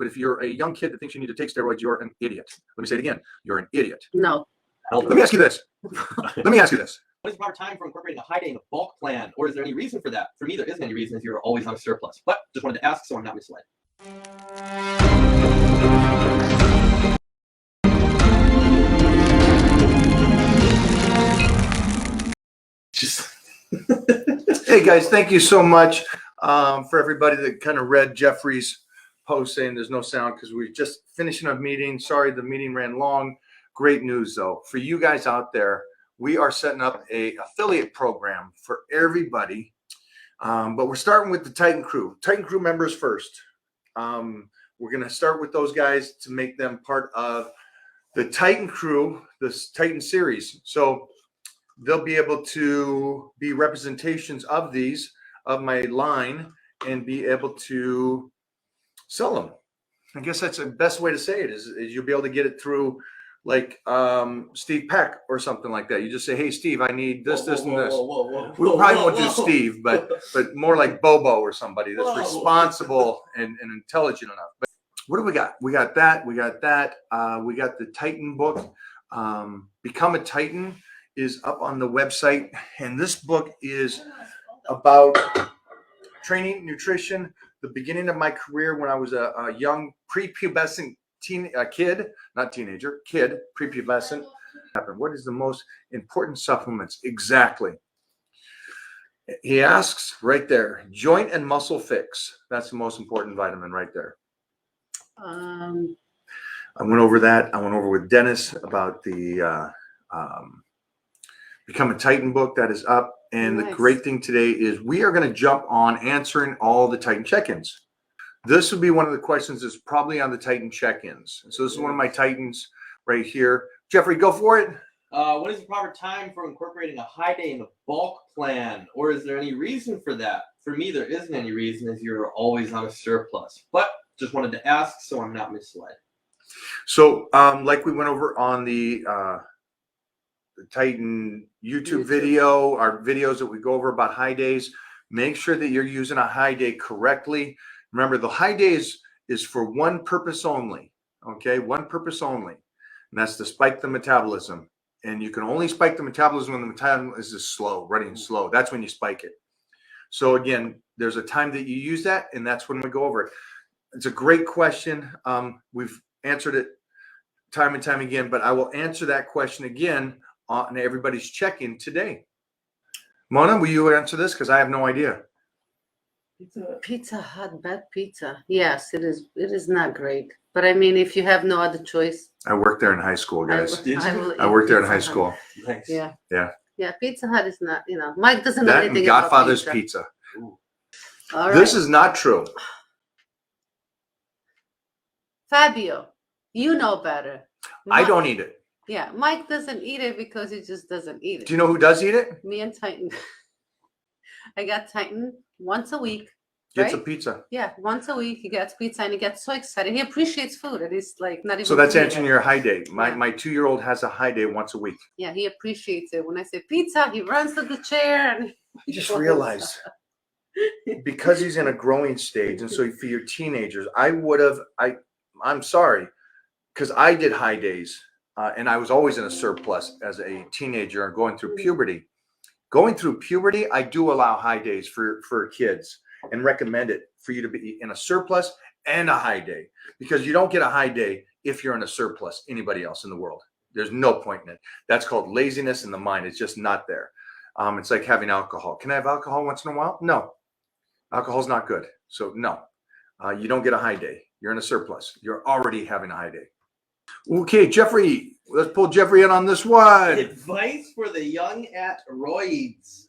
But if you're a young kid that thinks you need to take steroids, you're an idiot. Let me say it again. You're an idiot. No. Let me ask you this. Let me ask you this. What is the proper time for incorporating a high day in the bulk plan? Or is there any reason for that? For me, there isn't any reason as you're always on a surplus. But just wanted to ask so I'm not misled. Hey guys, thank you so much for everybody that kind of read Jeffrey's post saying there's no sound because we're just finishing a meeting. Sorry, the meeting ran long. Great news though. For you guys out there, we are setting up a affiliate program for everybody. But we're starting with the Titan crew. Titan crew members first. We're going to start with those guys to make them part of the Titan crew, this Titan series. So they'll be able to be representations of these, of my line, and be able to sell them. I guess that's the best way to say it is you'll be able to get it through like Steve Peck or something like that. You just say, hey, Steve, I need this, this, and this. We probably won't do Steve, but more like Bobo or somebody that's responsible and intelligent enough. But what do we got? We got that. We got that. We got the Titan book. Become a Titan is up on the website. And this book is about training, nutrition, the beginning of my career when I was a young prepubescent kid, prepubescent. What is the most important supplements? Exactly. He asks right there, joint and muscle fix. That's the most important vitamin right there. I went over that. I went over with Dennis about the Become a Titan book that is up. And nice. The great thing today is we are going to jump on answering all the Titan check-ins. This will be one of the questions that's probably on the Titan check-ins. So this is one of my Titans right here. Jeffrey, go for it. What is the proper time for incorporating a high day in the bulk plan? Or is there any reason for that? For me, there isn't any reason as you're always on a surplus. But just wanted to ask so I'm not misled. So like we went over on the Titan YouTube video, our videos that we go over about high days, make sure that you're using a high day correctly. Remember, the high day is for one purpose only, okay? One purpose only, and that's to spike the metabolism. And you can only spike the metabolism when the metabolism is slow, running slow. That's when you spike it. So again, there's a time that you use that, and that's when we go over it. It's a great question. We've answered it time and time again, but I will answer that question again on everybody's check-in today. Mona, will you answer this? Because I have no idea. Pizza Hut, bad pizza. Yes, it is. It is not great. But I mean, if you have no other choice. I worked there in high school, guys. I worked there in high school. Nice. Yeah. Yeah. Yeah, Pizza Hut is not, Mike doesn't know that anything Godfather's about pizza. All right. This is not true. Fabio, you know better. I don't eat it. Yeah, Mike doesn't eat it because he just doesn't eat it. Do you know who does eat it? Me and Titan. I got Titan once a week. Gets right? a pizza. Yeah, once a week he gets pizza and he gets so excited. He appreciates food. And he's like not even. So that's answering your high day. My 2-year-old has a high day once a week. Yeah, he appreciates it. When I say pizza, he runs to the chair and I just realized because he's in a growing stage, and so for your teenagers, I'm sorry, because I did high days. And I was always in a surplus as a teenager and going through puberty. Going through puberty, I do allow high days for kids and recommend it for you to be in a surplus and a high day, because you don't get a high day if you're in a surplus anybody else in the world. There's no point in it. That's called laziness in the mind. It's just not there. It's like having alcohol. Can I have alcohol once in a while? No. Alcohol's not good. So no, you don't get a high day. You're in a surplus. You're already having a high day. Okay, Jeffrey, let's pull Jeffrey in on this one. Advice for the young at roids.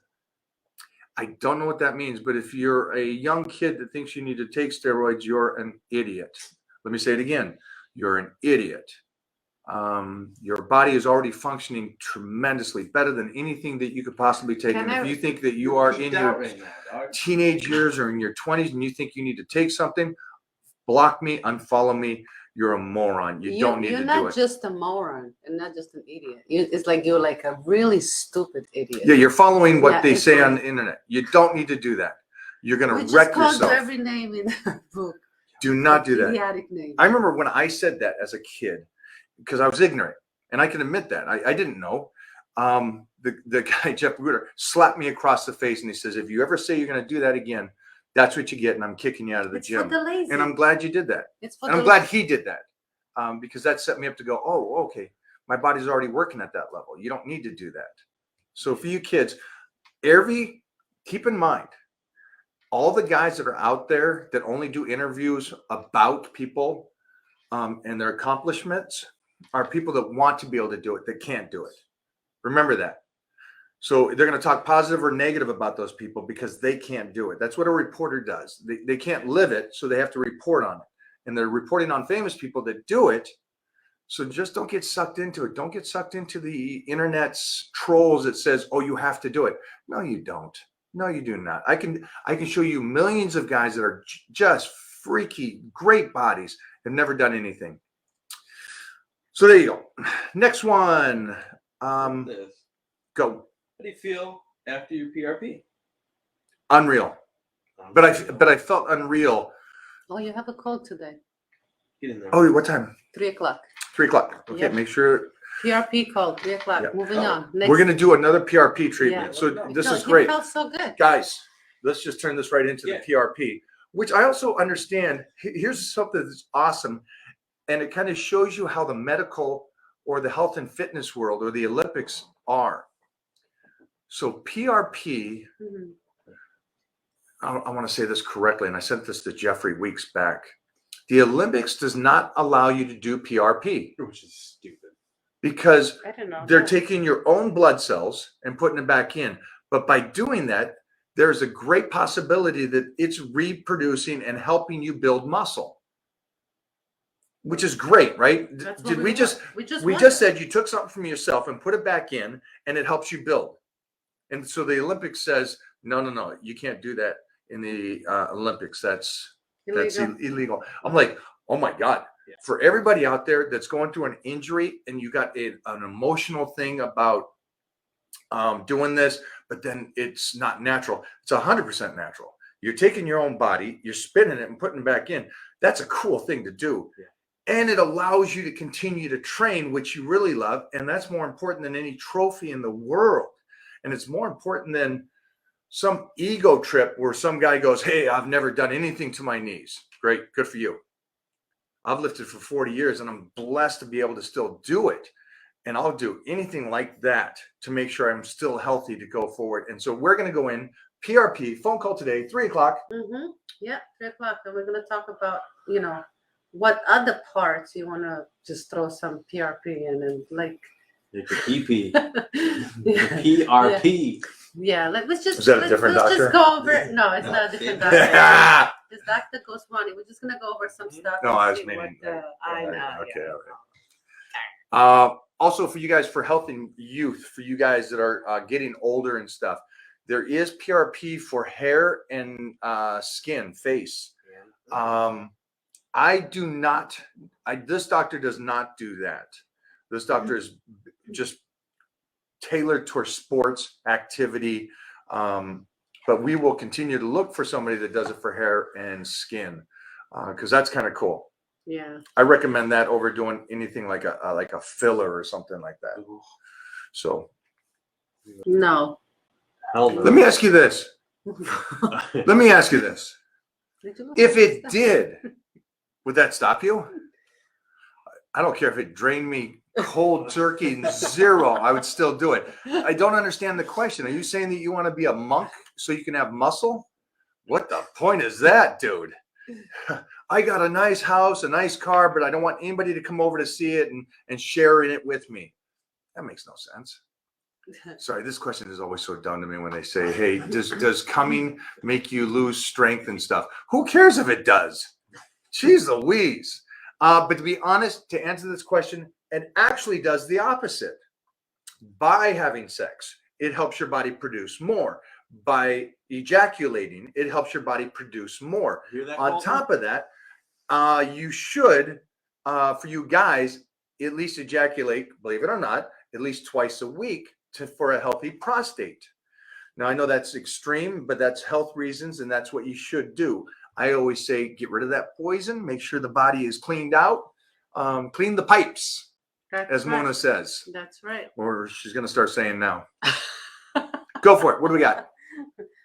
I don't know what that means, but if you're a young kid that thinks you need to take steroids, you're an idiot. Let me say it again. You're an idiot. Your body is already functioning tremendously better than anything that you could possibly take. And if you think that you are in your teenage years or in your 20s and you think you need to take something, block me, unfollow me. You're a moron. You don't need to do it. You're not just a moron and not just an idiot. It's like you're like a really stupid idiot. Yeah, you're following what they say on the internet. You don't need to do that. You're going to wreck yourself. We just called every name in the book. Do not do that. Idiotic name. I remember when I said that as a kid, because I was ignorant, and I can admit that I didn't know. The guy Jeff Bruder slapped me across the face, and he says, "If you ever say you're going to do that again, that's what you get, and I'm kicking you out of the It's gym." for the lazy. And I'm glad you did that. It's for And I'm the glad he did that, because that set me up to go, oh, okay, my body's already working at that level. You don't need to do that. So for you kids, keep in mind, all the guys that are out there that only do interviews about people and their accomplishments are people that want to be able to do it, that can't do it. Remember that. So they're going to talk positive or negative about those people because they can't do it. That's what a reporter does. They can't live it, so they have to report on it. And they're reporting on famous people that do it. So just don't get sucked into it. Don't get sucked into the internet's trolls that says, "Oh, you have to do it." No, you don't. No, you do not. I can show you millions of guys that are just freaky, great bodies, have never done anything. So there you go. Next one. Go. How do you feel after your PRP? Unreal. But I felt unreal. Oh, you have a call today. Get in there. Oh, what time? 3 o'clock. 3 o'clock. Okay, Yep. make sure. PRP call, 3 o'clock. Yeah. Moving on. We're going to do another PRP treatment. Yeah. So this No, is great. It felt so good. Guys, let's just turn this right into Yeah. the PRP, which I also understand. Here's something that's awesome. And it kind of shows you how the medical or the health and fitness world or the Olympics are. So PRP, Mhm. I want to say this correctly, and I sent this to Jeffrey weeks back. The Olympics does not allow you to do PRP Which is stupid. because I don't know. they're taking your own blood cells and putting them back in. But by doing that, there's a great possibility that it's reproducing and helping you build muscle, which is great, right? That's what Did we want. just We just we want just it. said you took something from yourself and put it back in, and it helps you build. And so the Olympics says, no, you can't do that in the Olympics. That's Illegal. illegal. I'm like, oh my God. Yeah. For everybody out there that's going through an injury and you got an emotional thing about doing this, but then it's not natural. It's 100% natural. You're taking your own body, you're spinning it and putting it back in. That's a cool thing to do. Yeah. And it allows you to continue to train, which you really love. And that's more important than any trophy in the world. And it's more important than some ego trip where some guy goes, "Hey, I've never done anything to my knees." Great. Good for you. I've lifted for 40 years and I'm blessed to be able to still do it. And I'll do anything like that to make sure I'm still healthy to go forward. And so we're going to go in PRP phone call today, 3 o'clock. Mm-hmm. Yeah, 3 o'clock. And we're going to talk about, what other parts you want to just throw some PRP in and like. Like the PP. Yeah. PRP. Yeah, let's just. Is that a different let's doctor? just go over it. No, it's No, not a different see? doctor. It's Dr. Goswami. We're just gonna go over some stuff. No, and I was see meaning. I know. Okay. Yeah. Okay. Also, for you guys, for health and youth, for you guys that are getting older and stuff, there is PRP for hair and skin, face. I do not. This doctor does not do that. This doctor is just tailored towards sports activity. But we will continue to look for somebody that does it for hair and skin, because that's kind of cool. Yeah. I recommend that over doing anything like a filler or something like that. So No. Hell no. let me ask you this. Let me ask you this. Did you look If at it this did, would that stop you? I don't care if it drained me cold turkey and zero, I would still do it. I don't understand the question. Are you saying that you want to be a monk so you can have muscle? What the point is that, dude? I got a nice house, a nice car, but I don't want anybody to come over to see it and share in it with me. That makes no sense. Sorry, this question is always so dumb to me when they say, "Hey, does coming make you lose strength and stuff?" Who cares if it does? Jeez Louise. But to be honest, to answer this question, it actually does the opposite. By having sex, it helps your body produce more. By ejaculating, it helps your body produce more. Hear that, On Colton? top of that, you should, for you guys, at least ejaculate, believe it or not, at least twice a week for a healthy prostate. Now, I know that's extreme, but that's health reasons, and that's what you should do. I always say, get rid of that poison, make sure the body is cleaned out, clean the pipes, That's as right. Mona says, That's right. or she's going to start saying now. Go for it. What do we got?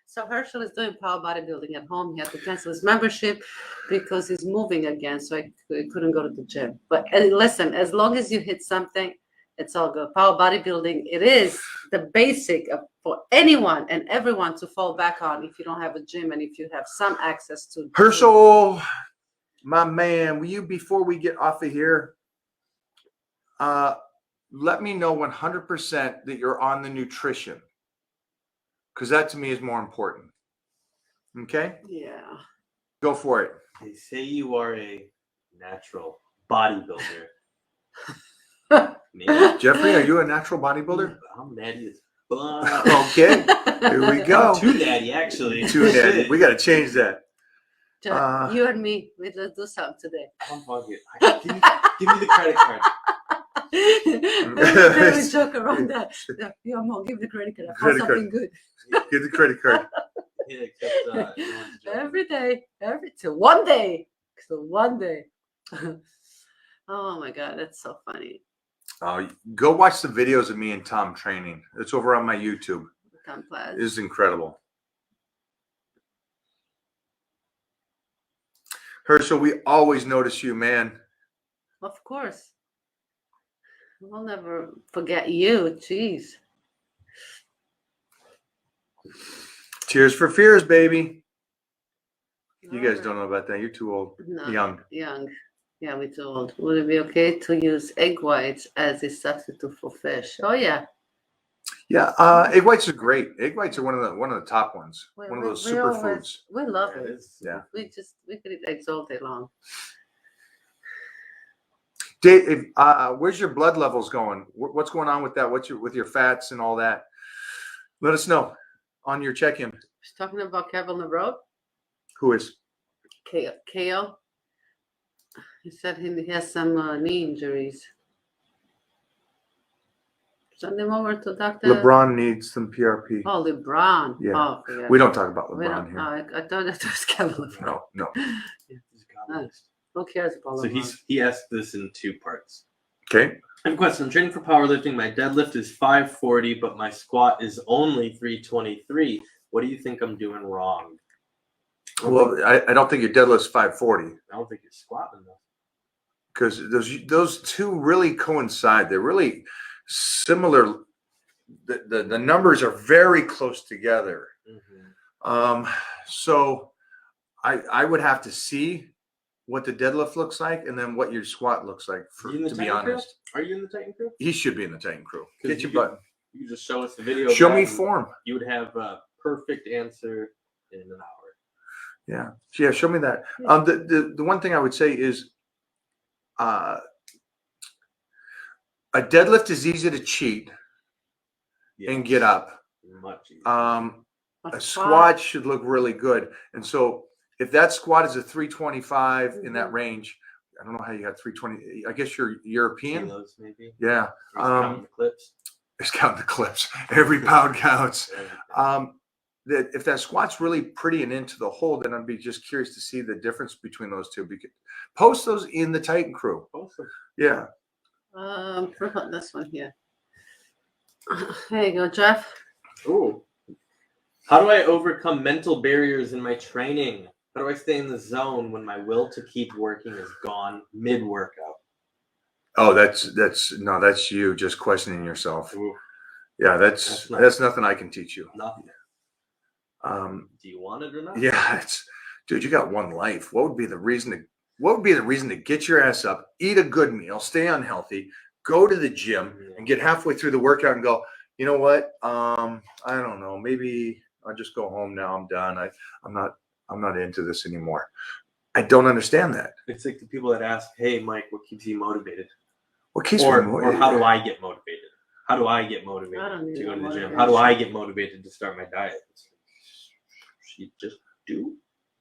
So Herschel is doing power bodybuilding at home. He had to cancel his membership because he's moving again, so he couldn't go to the gym. But listen, as long as you hit something, it's all good. Power bodybuilding, it is the basic for anyone and everyone to fall back on if you don't have a gym and if you have some access to. Herschel, my man, will you, before we get off of here, let me know 100% that you're on the nutrition, because that to me is more important. Okay? Yeah. Go for it. They say you are a natural bodybuilder. Maybe. Jeffrey, are you a natural bodybuilder? I'm natty as fuck. Okay. Here we go. Too natty, actually. Too natty. We got to change that. Jeff, you and me, let's do something today. I'm fucking. Give me the credit card. We joke around that. Your mom, give the credit card. I found Credit card. something good. Get the credit card. Yeah, except no one's joking. Every day, till one day. Oh my God, that's so funny. Go watch the videos of me and Tom training. It's over on my YouTube. Tom Platt. It's incredible. Herschel, we always notice you, man. Of course. We'll never forget you. Jeez. Tears for Fears, baby. You guys Alright. don't know about that. You're too old. No, Young. Yeah, we're too old. Would it be okay to use egg whites as a substitute for fish? Oh yeah. Yeah, egg whites are great. Egg whites are one of the top ones. We- One of we- those we superfoods. We love Yeah, it. it's- Yeah. We could eat eggs all day long. Dave, where's your blood levels going? What's going on with that? With your fats and all that? Let us know on your check-in. He's talking about Kevin the Road. Who is? KO. He said he has some knee injuries. Send him over to Dr. LeBron needs some PRP. Oh, LeBron. Yeah. Oh, forget We it. don't talk about We LeBron don't- here. I thought that was Kevin LeBron. No. He's a communist. Who cares about So LeBron? he asked this in two parts. Okay. I have a question. I'm training for powerlifting. My deadlift is 540, but my squat is only 323. What do you think I'm doing wrong? Well, I don't think your deadlift's 540 I don't think you're squatting enough. because those two really coincide. They're really similar. The numbers are very close together. Mm-hmm. So I would have to see what the deadlift looks like and then what your squat looks like, Are you in the to be Titan crew? honest. Are you in the Titan crew? He should be in the Titan crew. 'Cause Get your you could- button. You could just show us the video. of Show that me and form. You would have a perfect answer in an hour. Yeah. Show me that. The one thing I would say is a deadlift is easy to cheat and get up. Much easier. A squat should look really good. And so if that squat is a 325 in that range, I don't know how you got 320. I guess you're European. Kilos, maybe. Yeah. Or he's counting the clips. It's counting the clips. Every pound counts. That if that squat's really pretty and into the hole, then I'd be just curious to see the difference between those two. Because post those in the Titan crew. Awesome. Yeah. What about this one here? There you go, Jeff. Ooh. How do I overcome mental barriers in my training? How do I stay in the zone when my will to keep working is gone mid-workout? Oh, that's you just questioning yourself. Ooh, Yeah, that's nothing I can teach you. nothing. Do you want it or not? Yeah, dude, you got one life. What would be the reason to get your ass up, eat a good meal, stay unhealthy, go to the gym and get halfway through the workout and go, you know what? I don't know. Maybe I'll just go home now. I'm done. I'm not into this anymore. I don't understand that. It's like the people that ask, "Hey, Mike, what keeps you motivated?" What keeps Or me motivated? how do I get motivated? How do I get motivated I don't need to go to the gym? motivation. How do I get motivated to start my diet? You just do.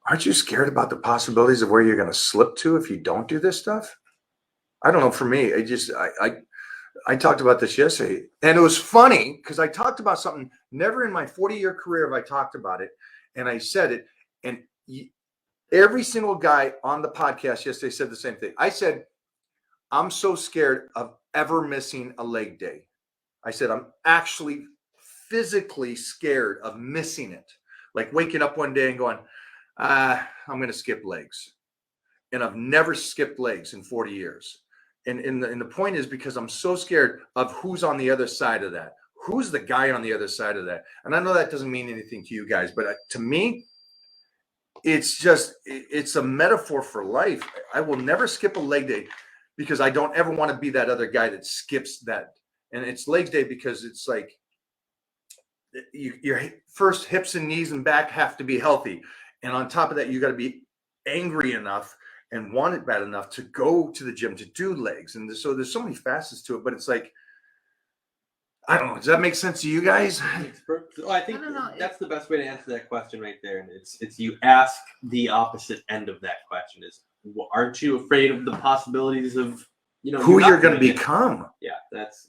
Aren't you scared about the possibilities of where you're going to slip to if you don't do this stuff? I don't know. For me, I talked about this yesterday, and it was funny because I talked about something never in my 40-year career have I talked about it, and I said it, and Every single guy on the podcast yesterday said the same thing. I said, I'm so scared of ever missing a leg day. I said, I'm actually physically scared of missing it. Like waking up one day and going, I'm going to skip legs. And I've never skipped legs in 40 years. And the point is because I'm so scared of who's on the other side of that. Who's the guy on the other side of that? And I know that doesn't mean anything to you guys, but to me, it's a metaphor for life. I will never skip a leg day because I don't ever want to be that other guy that skips that. And it's leg day because it's like your first hips and knees and back have to be healthy. And on top of that, you got to be angry enough and want it bad enough to go to the gym to do legs. And so there's so many facets to it, but it's like, I don't know. Does that make sense to you guys? Well, I think I don't know. that's the best way to answer that question right there. And it's you ask the opposite end of that question is, aren't you afraid of the possibilities of, Who you're going to doing it? become? Yeah, that's